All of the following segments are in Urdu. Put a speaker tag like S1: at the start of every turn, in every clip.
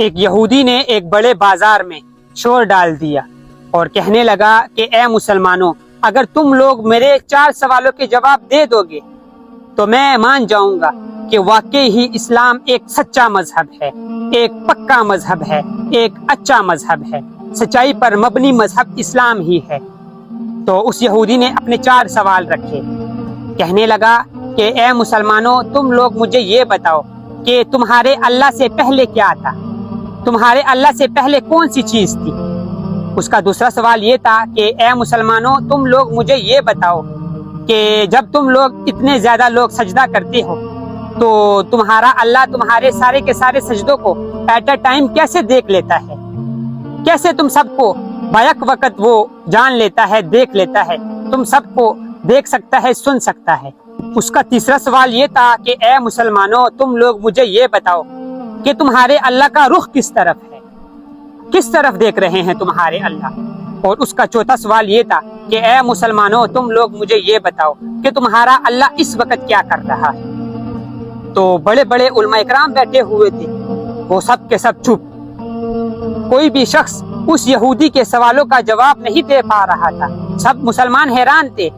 S1: ایک یہودی نے ایک بڑے بازار میں شور ڈال دیا اور کہنے لگا کہ اے مسلمانوں، اگر تم لوگ میرے 4 سوالوں کے جواب دے دو گے تو میں مان جاؤں گا کہ واقعی ہی اسلام ایک سچا مذہب ہے، ایک پکا مذہب ہے، ایک اچھا مذہب ہے، سچائی پر مبنی مذہب اسلام ہی ہے۔ تو اس یہودی نے اپنے 4 سوال رکھے، کہنے لگا کہ اے مسلمانوں، تم لوگ مجھے یہ بتاؤ کہ تمہارے اللہ سے پہلے کیا تھا، تمہارے اللہ سے پہلے کون سی چیز تھی۔ اس کا دوسرا سوال یہ تھا کہ اے مسلمانوں، تم لوگ مجھے یہ بتاؤ کہ جب تم لوگ اتنے زیادہ لوگ سجدہ کرتے ہو تو تمہارا اللہ تمہارے سارے کے سارے سجدوں کو ایٹ اے ٹائم کیسے دیکھ لیتا ہے، کیسے تم سب کو بیک وقت وہ جان لیتا ہے، دیکھ لیتا ہے، تم سب کو دیکھ سکتا ہے، سن سکتا ہے۔ اس کا تیسرا سوال یہ تھا کہ اے مسلمانوں، تم لوگ مجھے یہ بتاؤ کہ تمہارے اللہ کا رخ کس طرف ہے، کس طرف دیکھ رہے ہیں تمہارے اللہ۔ اور اس کا چوتھا سوال یہ تھا کہ اے مسلمانوں، تم لوگ مجھے یہ بتاؤ کہ تمہارا اللہ اس وقت کیا کر رہا ہے۔ تو بڑے بڑے علماء اکرام بیٹھے ہوئے تھے، وہ سب کے سب چپ، کوئی بھی شخص اس یہودی کے سوالوں کا جواب نہیں دے پا رہا تھا۔ سب مسلمان حیران تھے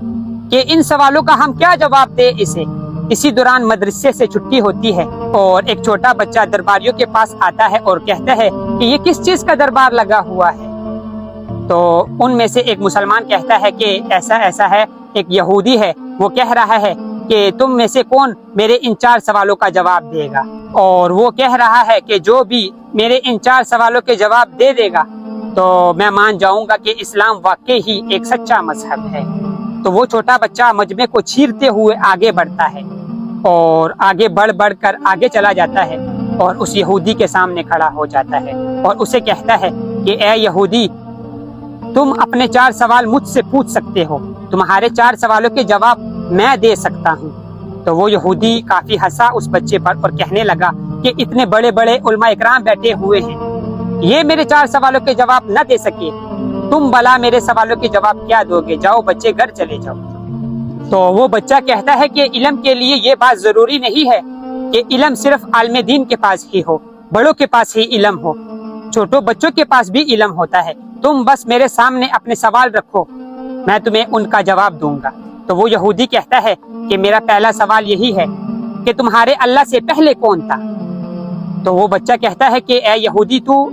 S1: کہ ان سوالوں کا ہم کیا جواب دیں اسے۔ اسی دوران مدرسے سے چھٹی ہوتی ہے اور ایک چھوٹا بچہ درباریوں کے پاس آتا ہے اور کہتا ہے کہ یہ کس چیز کا دربار لگا ہوا ہے۔ تو ان میں سے ایک مسلمان کہتا ہے کہ ایسا ایسا ہے، ایک یہودی ہے، وہ کہہ رہا ہے کہ تم میں سے کون میرے ان 4 سوالوں کا جواب دے گا، اور وہ کہہ رہا ہے کہ جو بھی میرے ان 4 سوالوں کے جواب دے دے گا تو میں مان جاؤں گا کہ اسلام واقعی ہی ایک سچا مذہب ہے۔ تو وہ چھوٹا بچہ مجمع کو چیرتے ہوئے آگے بڑھتا ہے اور آگے بڑھ کر آگے چلا جاتا ہے اور اس یہودی کے سامنے کھڑا ہو جاتا ہے اور اسے کہتا ہے کہ اے یہودی، تم اپنے 4 سوال مجھ سے پوچھ سکتے ہو، تمہارے 4 سوالوں کے جواب میں دے سکتا ہوں۔ تو وہ یہودی کافی ہنسا اس بچے پر اور کہنے لگا کہ اتنے بڑے بڑے علماء اکرام بیٹھے ہوئے ہیں، یہ میرے 4 سوالوں کے جواب نہ دے سکے، تم بلا میرے سوالوں کے جواب کیا دو گے، جاؤ بچے گھر چلے جاؤ۔ تو وہ بچہ کہتا ہے کہ علم کے لیے یہ بات ضروری نہیں ہے کہ علم صرف عالم دین کے پاس ہی ہو، بڑوں کے پاس ہی علم ہو، چھوٹوں بچوں کے پاس بھی علم ہوتا ہے، تم بس میرے سامنے اپنے سوال رکھو، میں تمہیں ان کا جواب دوں گا۔ تو وہ یہودی کہتا ہے کہ میرا پہلا سوال یہی ہے کہ تمہارے اللہ سے پہلے کون تھا۔ تو وہ بچہ کہتا ہے کہ اے یہودی، تو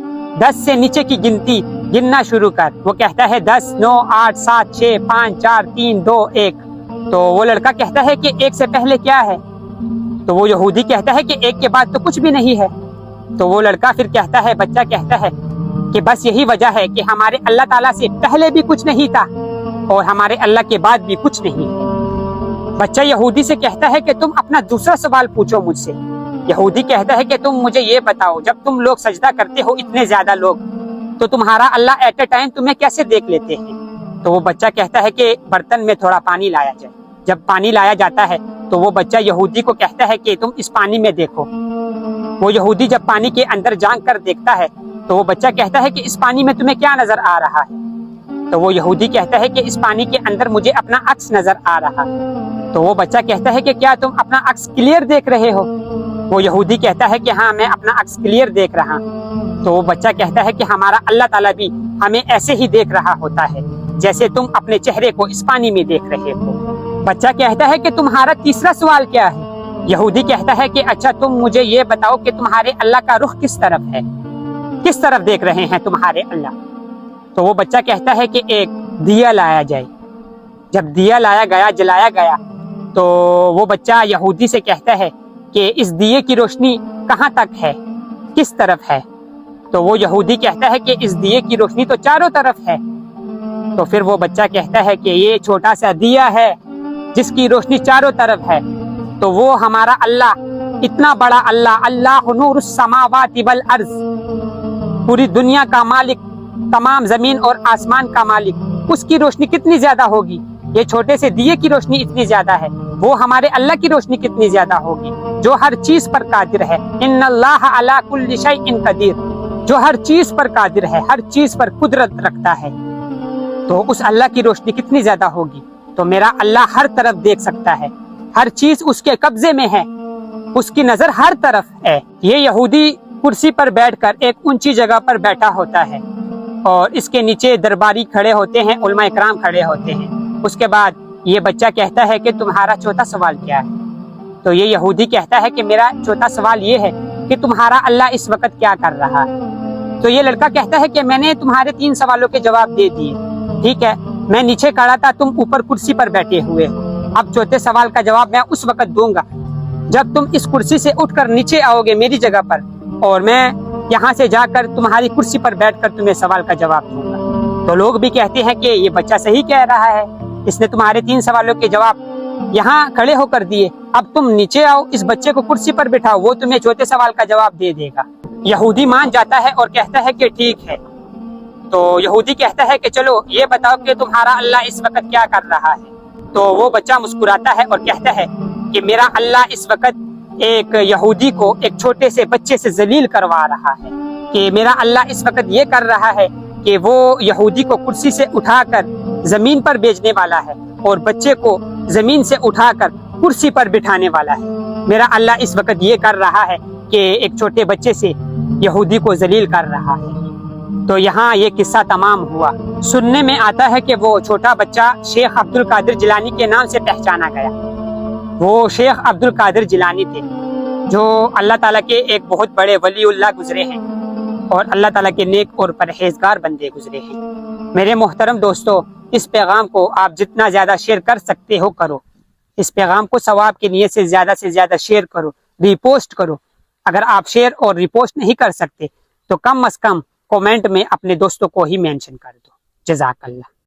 S1: 10 سے نیچے کی گنتی گننا شروع کر۔ وہ کہتا ہے 10 9 8 7 6 5 4 3 2 1۔ تو وہ لڑکا کہتا ہے کہ 1 سے پہلے کیا ہے؟ تو وہ یہودی کہتا ہے کہ 1 کے بعد تو کچھ بھی نہیں ہے۔ تو وہ لڑکا پھر کہتا ہے، بچہ کہتا ہے کہ بس یہی وجہ ہے کہ ہمارے اللہ تعالیٰ سے پہلے بھی کچھ نہیں تھا اور ہمارے اللہ کے بعد بھی کچھ نہیں ہے۔ بچہ یہودی سے کہتا ہے کہ تم اپنا دوسرا سوال پوچھو مجھ سے۔ یہودی کہتا ہے کہ تم مجھے یہ بتاؤ، جب تم لوگ سجدہ کرتے ہو اتنے زیادہ لوگ، تو تمہارا اللہ ایٹ اے ٹائم تمہیں کیسے دیکھ لیتے ہیں؟ تو وہ بچہ کہتا ہے کہ برتن میں تھوڑا پانی لایا جائے۔ جب پانی لایا جاتا ہے تو وہ بچہ یہودی کو کہتا ہے کہ تم اس پانی میں دیکھو۔ وہ یہودی جب پانی کے اندر جھانک کر دیکھتا ہے تو وہ بچہ کہتا ہے کہ اس پانی میں تمہیں کیا نظر آ رہا ہے؟ تو وہ یہودی کہتا ہے کہ اس پانی کے اندر مجھے اپنا عکس نظر آ رہا ہے۔ تو وہ بچہ کہتا ہے کہ کیا تم اپنا عکس کلیئر دیکھ رہے ہو؟ وہ یہودی کہتا ہے کہ ہاں، میں اپنا عکس کلیئر دیکھ رہا ہوں۔ تو وہ بچہ کہتا ہے کہ ہمارا اللہ تعالیٰ بھی ہمیں ایسے ہی دیکھ رہا ہوتا ہے جیسے تم اپنے چہرے کو اس پانی میں دیکھ رہے ہو۔ بچہ کہتا ہے کہ تمہارا تیسرا سوال کیا ہے؟ یہودی کہتا ہے کہ اچھا، تم مجھے یہ بتاؤ کہ تمہارے اللہ کا رخ کس طرف ہے، کس طرف دیکھ رہے ہیں تمہارے اللہ۔ تو وہ بچہ کہتا ہے کہ ایک دیا لایا جائے۔ جب دیا لایا گیا، جلایا گیا، تو وہ بچہ یہودی سے کہتا ہے کہ اس دیے کی روشنی کہاں تک ہے، کس طرف ہے؟ تو وہ یہودی کہتا ہے کہ اس دیے کی روشنی تو چاروں طرف ہے۔ تو پھر وہ بچہ کہتا ہے کہ یہ چھوٹا سا دیا ہے جس کی روشنی چاروں طرف ہے، تو وہ ہمارا اللہ، اتنا بڑا اللہ، اللہ نور السماوات والارض، پوری دنیا کا مالک، تمام زمین اور آسمان کا مالک، اس کی روشنی کتنی زیادہ ہوگی؟ یہ چھوٹے سے دیے کی روشنی اتنی زیادہ ہے، وہ ہمارے اللہ کی روشنی کتنی زیادہ ہوگی جو ہر چیز پر قادر ہے۔ ان اللہ علی کل شیء قدیر، جو ہر چیز پر قادر ہے، ہر چیز پر قدرت رکھتا ہے، تو اس اللہ کی روشنی کتنی زیادہ ہوگی؟ تو میرا اللہ ہر طرف دیکھ سکتا ہے، ہر چیز اس کے قبضے میں ہے، اس کی نظر ہر طرف ہے۔ یہ یہودی کرسی پر بیٹھ کر ایک اونچی جگہ پر بیٹھا ہوتا ہے اور اس کے نیچے درباری کھڑے ہوتے ہیں، علماء اکرام کھڑے ہوتے ہیں۔ اس کے بعد یہ بچہ کہتا ہے کہ تمہارا چوتھا سوال کیا ہے؟ تو یہ یہودی کہتا ہے کہ میرا چوتھا سوال یہ ہے کہ تمہارا اللہ اس وقت کیا کر رہا ہے؟ تو یہ لڑکا کہتا ہے کہ میں نے تمہارے 3 سوالوں کے جواب دے دیے، ٹھیک ہے، میں نیچے کھڑا تھا، تم اوپر کرسی پر بیٹھے ہوئے ہو، اب چوتھے سوال کا جواب میں اس وقت دوں گا جب تم اس کرسی سے اٹھ کر نیچے آؤ گے میری جگہ پر، اور میں یہاں سے جا کر تمہاری کرسی پر بیٹھ کر تمہیں سوال کا جواب دوں گا۔ تو لوگ بھی کہتے ہیں کہ یہ بچہ صحیح کہہ رہا ہے، اس نے تمہارے 3 سوالوں کے جواب یہاں کھڑے ہو کر دیے، اب تم نیچے آؤ، اس بچے کو کرسی پر بٹھاؤ، وہ تمہیں چوتھے سوال کا جواب دے دے گا۔ یہودی مان جاتا ہے اور کہتا ہے کہ ٹھیک ہے۔ تو یہودی کہتا ہے کہ چلو یہ بتاؤ کہ تمہارا اللہ اس وقت کیا کر رہا ہے؟ تو وہ بچہ مسکراتا ہے اور کہتا ہے کہ میرا اللہ اس وقت ایک یہودی کو ایک چھوٹے سے بچے سے ذلیل کروا رہا ہے، کہ میرا اللہ اس وقت یہ کر رہا ہے کہ وہ یہودی کو کرسی سے اٹھا کر زمین پر بھیجنے والا ہے اور بچے کو زمین سے اٹھا کر کرسی پر بٹھانے والا ہے۔ میرا اللہ اس وقت یہ کر رہا ہے کہ ایک چھوٹے بچے سے یہودی کو ذلیل کر رہا ہے۔ تو یہاں یہ قصہ تمام ہوا۔ سننے میں آتا ہے کہ وہ چھوٹا بچہ شیخ عبد القادر جیلانی کے نام سے پہچانا گیا۔ وہ شیخ عبد القادر جیلانی تھے جو اللہ تعالیٰ کے ایک بہت بڑے ولی اللہ گزرے ہیں اور اللہ تعالیٰ کے نیک اور پرہیزگار بندے گزرے ہیں۔ میرے محترم دوستو، اس پیغام کو آپ جتنا زیادہ شیئر کر سکتے ہو کرو۔ اس پیغام کو ثواب کی نیت سے زیادہ شیئر کرو، ریپوسٹ کرو۔ اگر آپ شیئر اور ریپوسٹ نہیں کر سکتے تو کم از کم کومنٹ میں اپنے دوستوں کو ہی مینشن کر دو۔ جزاک اللہ۔